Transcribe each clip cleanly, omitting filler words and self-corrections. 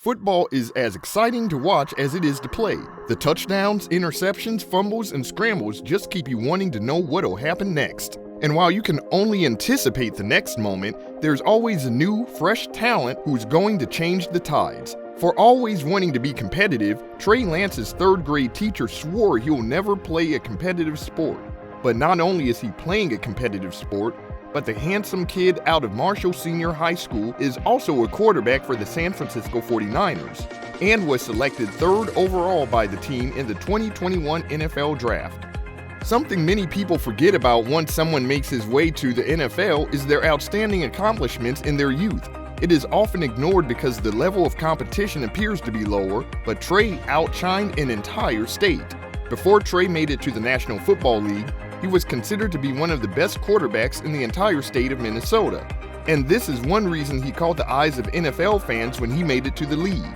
Football is as exciting to watch as it is to play. The touchdowns, interceptions, fumbles, and scrambles just keep you wanting to know what'll happen next. And while you can only anticipate the next moment, there's always a new, fresh talent who's going to change the tides. For always wanting to be competitive, Trey Lance's third-grade teacher swore he'll never play a competitive sport. But not only is he playing a competitive sport, but the handsome kid out of Marshall Senior High School is also a quarterback for the San Francisco 49ers and was selected third overall by the team in the 2021 NFL Draft. Something many people forget about once someone makes his way to the NFL is their outstanding accomplishments in their youth. It is often ignored because the level of competition appears to be lower, but Trey outshined an entire state. Before Trey made it to the National Football League, he was considered to be one of the best quarterbacks in the entire state of Minnesota. And this is one reason he caught the eyes of NFL fans when he made it to the league.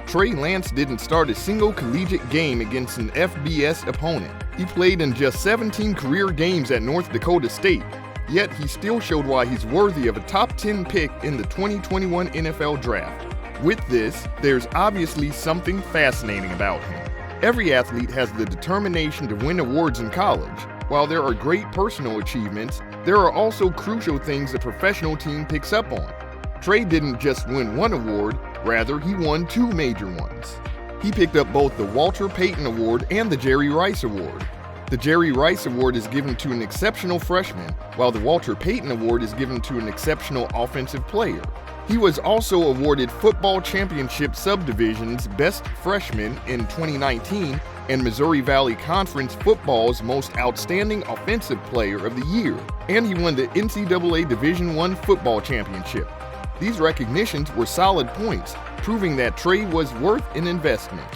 Trey Lance didn't start a single collegiate game against an FBS opponent. He played in just 17 career games at North Dakota State, yet he still showed why he's worthy of a top 10 pick in the 2021 NFL Draft. With this, there's obviously something fascinating about him. Every athlete has the determination to win awards in college. While there are great personal achievements, there are also crucial things a professional team picks up on. Trey didn't just win one award, rather he won two major ones. He picked up both the Walter Payton Award and the Jerry Rice Award. The Jerry Rice Award is given to an exceptional freshman, while the Walter Payton Award is given to an exceptional offensive player. He was also awarded Football Championship Subdivision's Best Freshman in 2019 and Missouri Valley Conference Football's Most Outstanding Offensive Player of the Year, and he won the NCAA Division I Football Championship. These recognitions were solid points, proving that Trey was worth an investment.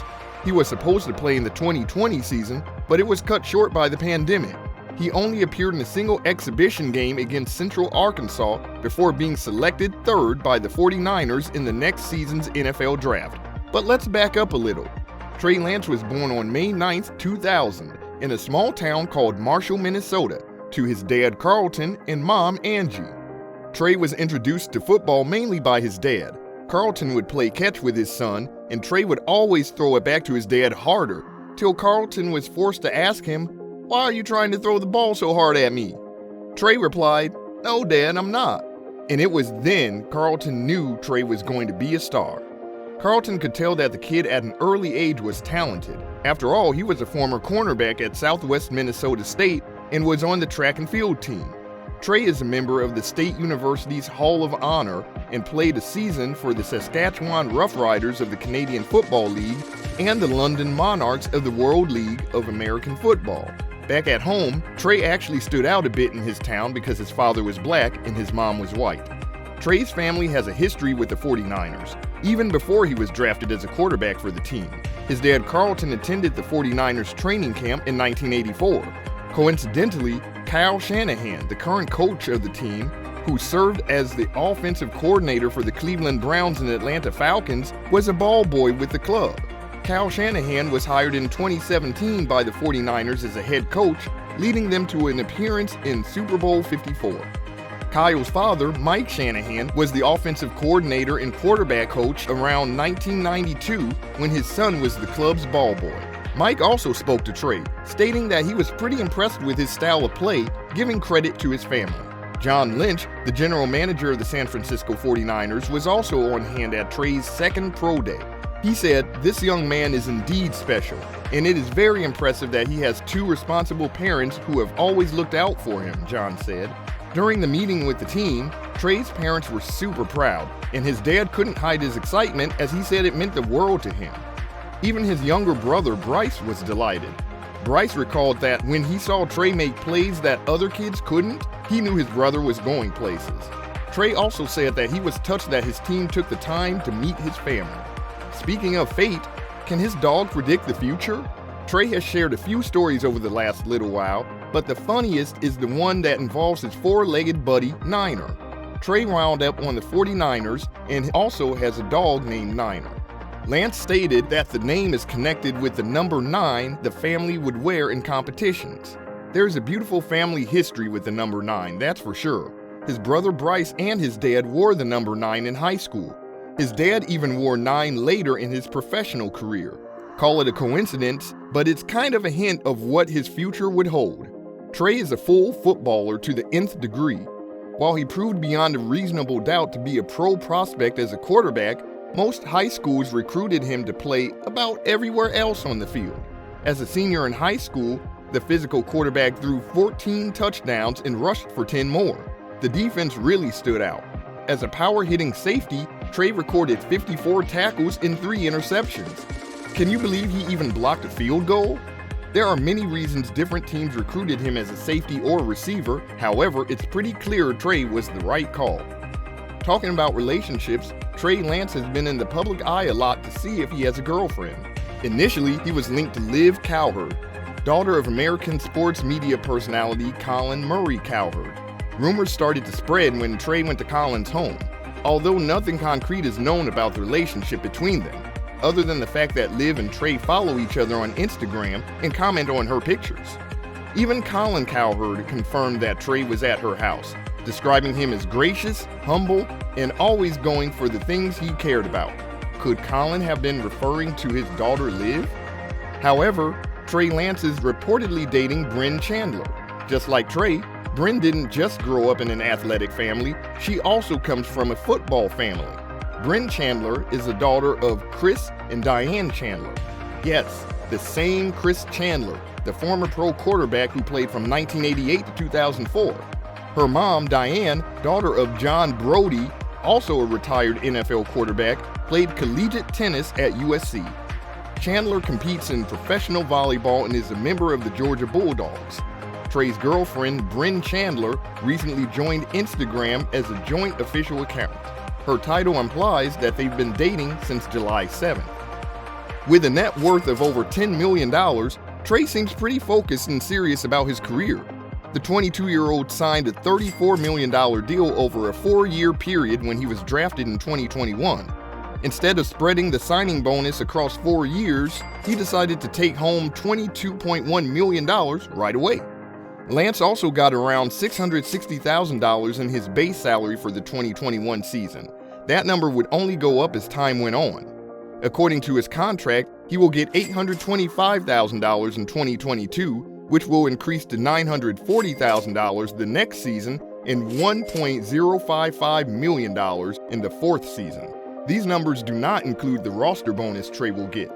He was supposed to play in the 2020 season, but it was cut short by the pandemic. He only appeared in a single exhibition game against Central Arkansas before being selected third by the 49ers in the next season's NFL Draft. But let's back up a little. Trey Lance was born on May 9, 2000, in a small town called Marshall, Minnesota, to his dad Carlton and mom Angie. Trey was introduced to football mainly by his dad. Carlton would play catch with his son, and Trey would always throw it back to his dad harder, till Carlton was forced to ask him, "Why are you trying to throw the ball so hard at me?" Trey replied, "No, Dad, I'm not." And it was then Carlton knew Trey was going to be a star. Carlton could tell that the kid at an early age was talented. After all, he was a former cornerback at Southwest Minnesota State and was on the track and field team. Trey is a member of the State University's Hall of Honor and played a season for the Saskatchewan Roughriders of the Canadian Football League and the London Monarchs of the World League of American Football. Back at home, Trey actually stood out a bit in his town because his father was black and his mom was white. Trey's family has a history with the 49ers, even before he was drafted as a quarterback for the team. His dad Carlton attended the 49ers training camp in 1984. Coincidentally, Kyle Shanahan, the current coach of the team, who served as the offensive coordinator for the Cleveland Browns and Atlanta Falcons, was a ball boy with the club. Kyle Shanahan was hired in 2017 by the 49ers as a head coach, leading them to an appearance in Super Bowl 54. Kyle's father, Mike Shanahan, was the offensive coordinator and quarterback coach around 1992 when his son was the club's ball boy. Mike also spoke to Trey, stating that he was pretty impressed with his style of play, giving credit to his family. John Lynch, the general manager of the San Francisco 49ers, was also on hand at Trey's second pro day. He said, "This young man is indeed special, and it is very impressive that he has two responsible parents who have always looked out for him," John said. During the meeting with the team, Trey's parents were super proud, and his dad couldn't hide his excitement as he said it meant the world to him. Even his younger brother, Bryce, was delighted. Bryce recalled that when he saw Trey make plays that other kids couldn't, he knew his brother was going places. Trey also said that he was touched that his team took the time to meet his family. Speaking of fate, can his dog predict the future? Trey has shared a few stories over the last little while, but the funniest is the one that involves his four-legged buddy, Niner. Trey wound up on the 49ers and also has a dog named Niner. Lance stated that the name is connected with the number 9 the family would wear in competitions. There's a beautiful family history with the number 9, that's for sure. His brother Bryce and his dad wore the number 9 in high school. His dad even wore 9 later in his professional career. Call it a coincidence, but it's kind of a hint of what his future would hold. Trey is a full footballer to the nth degree. While he proved beyond a reasonable doubt to be a pro prospect as a quarterback, most high schools recruited him to play about everywhere else on the field. As a senior in high school, the physical quarterback threw 14 touchdowns and rushed for 10 more. The defense really stood out. As a power-hitting safety, Trey recorded 54 tackles and 3 interceptions. Can you believe he even blocked a field goal? There are many reasons different teams recruited him as a safety or receiver. However, it's pretty clear Trey was the right call. Talking about relationships, Trey Lance has been in the public eye a lot to see if he has a girlfriend. Initially, he was linked to Liv Cowherd, daughter of American sports media personality Colin Murray Cowherd. Rumors started to spread when Trey went to Colin's home, although nothing concrete is known about the relationship between them, other than the fact that Liv and Trey follow each other on Instagram and comment on her pictures. Even Colin Cowherd confirmed that Trey was at her house, describing him as gracious, humble, and always going for the things he cared about. Could Colin have been referring to his daughter Liv? However, Trey Lance is reportedly dating Bryn Chandler. Just like Trey, Bryn didn't just grow up in an athletic family, she also comes from a football family. Bryn Chandler is the daughter of Chris and Diane Chandler. Yes, the same Chris Chandler, the former pro quarterback who played from 1988 to 2004. Her mom, Diane, daughter of John Brody, also a retired NFL quarterback, played collegiate tennis at USC. Chandler competes in professional volleyball and is a member of the Georgia Bulldogs. Trey's girlfriend, Bryn Chandler, recently joined Instagram as a joint official account. Her title implies that they've been dating since July 7th. With a net worth of over $10 million, Trey seems pretty focused and serious about his career. The 22-year-old signed a $34 million deal over a 4-year period when he was drafted in 2021. Instead of spreading the signing bonus across 4 years, he decided to take home $22.1 million right away. Lance also got around $660,000 in his base salary for the 2021 season. That number would only go up as time went on. According to his contract, he will get $825,000 in 2022, which will increase to $940,000 the next season and $1.055 million in the 4th season. These numbers do not include the roster bonus Trey will get.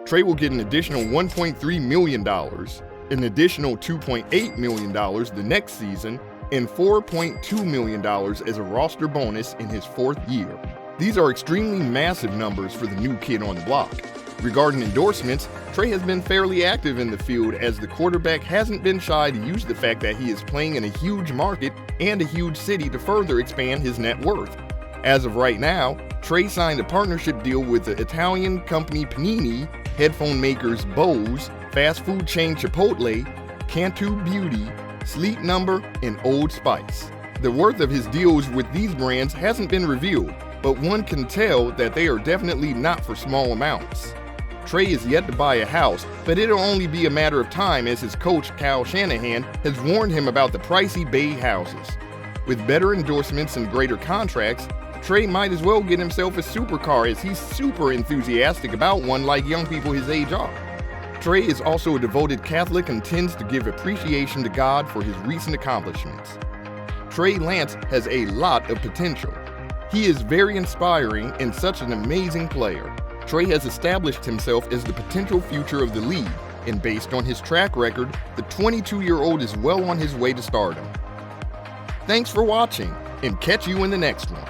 Trey will get an additional $1.3 million, an additional $2.8 million the next season, and $4.2 million as a roster bonus in his 4th year. These are extremely massive numbers for the new kid on the block. Regarding endorsements, Trey has been fairly active in the field as the quarterback hasn't been shy to use the fact that he is playing in a huge market and a huge city to further expand his net worth. As of right now, Trey signed a partnership deal with the Italian company Panini, headphone makers Bose, fast food chain Chipotle, Cantu Beauty, Sleep Number, and Old Spice. The worth of his deals with these brands hasn't been revealed, but one can tell that they are definitely not for small amounts. Trey is yet to buy a house, but it'll only be a matter of time as his coach, Kyle Shanahan, has warned him about the pricey Bay houses. With better endorsements and greater contracts, Trey might as well get himself a supercar as he's super enthusiastic about one like young people his age are. Trey is also a devoted Catholic and tends to give appreciation to God for his recent accomplishments. Trey Lance has a lot of potential. He is very inspiring and such an amazing player. Trey has established himself as the potential future of the league, and based on his track record, the 22-year-old is well on his way to stardom. Thanks for watching, and catch you in the next one.